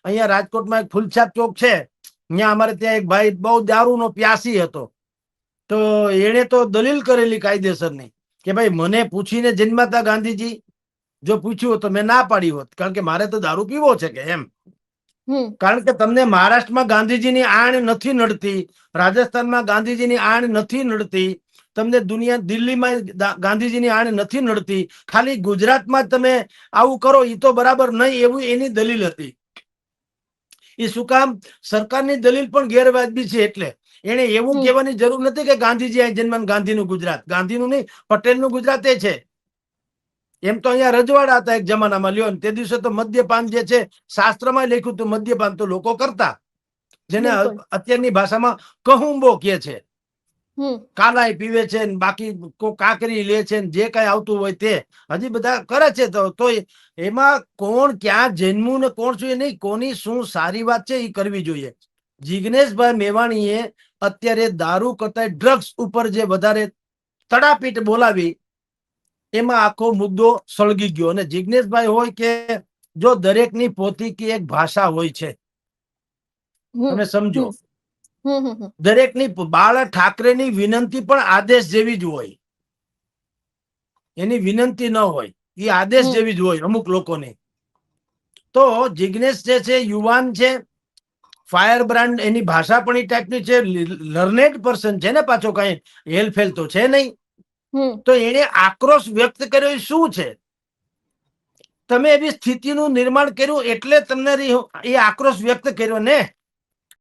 અહીંયા રાજકોટમાં એક ફૂલછાપ ચોક છે, ત્યાં અમારે ત્યાં એક ભાઈ બહુ દારૂનો પ્યાસી હતો, તો એને તો દલીલ કરેલી કાયદેસરની કે ભાઈ મને પૂછીને જન્માતા ગાંધીજી, જો પૂછ્યું હોત તો મેં ના પાડી હોત, કારણ કે મારે તો દારૂ પીવો છે કે એમ. કારણ કે તમને મહારાષ્ટ્રમાં ગાંધીજીની આણ નથી નડતી, રાજસ્થાનમાં ગાંધીજીની આણ નથી નડતી, તમને દિલ્હીમાં ગાંધીજીની આણ નથી નડતી, ખાલી ગુજરાતમાં જ તમે આવું કરો એ તો બરાબર નહીં, એવું એની દલીલ હતી. એ શું કામ? સરકારની દલીલ પણ ગેરવાજબી છે. એટલે એને એવું કહેવાની જરૂર નથી કે ગાંધીજી આ જન્મ, ગાંધીનું ગુજરાત, ગાંધીનું નહીં, પટેલનું ગુજરાત એ છે. એમ તો અહીંયા રજવાડા હતા એક જમાનામાં, લ્યો ને તે દિવસે તો મદ્યપાન જે છે શાસ્ત્રમાં લખ્યું હતું, મદ્યપાન તો લોકો કરતા, જેને અત્યારની ભાષામાં કહુંબો કે છે. કાલાઈ પીવે છે, બાકી કાકરી લે છે, જે કઈ આવતું હોય તે હજી બધા કરે છે. તો એમાં કોણ ક્યાં જન્મ્યું ને કોણ શું, નહીં, કોની શું સારી વાત છે એ કરવી જોઈએ. જિગ્નેશભાઈ મેવાણીએ અત્યારે દારૂ કરતા ડ્રગ્સ ઉપર જે વધારે તડાપીટ બોલાવી, એમાં આખો મુદ્દો સળગી ગયો. અને જિગ્નેશભાઈ હોય કે જો દરેકની પોતીકી એક ભાષા હોય છે, તમે સમજો. દરેકની બાળ ઠાકરેની વિનંતી પણ આદેશ જેવી જ હોય, એની વિનંતી ન હોય, એ આદેશ જેવી જ હોય અમુક લોકોની. તો જિગ્નેશ જે છે યુવાન છે, ફાયર બ્રાન્ડ, એની ભાષા પણ એ ટાઈપની છે, લર્નેડ પર્સન છે ને, પાછો કઈ હેલફેલ તો છે નહીં. તો એને આક્રોશ વ્યક્ત કર્યો એ શું છે? તમે એવી સ્થિતિનું નિર્માણ કર્યું એટલે તમને એ આક્રોશ વ્યક્ત કર્યો ને.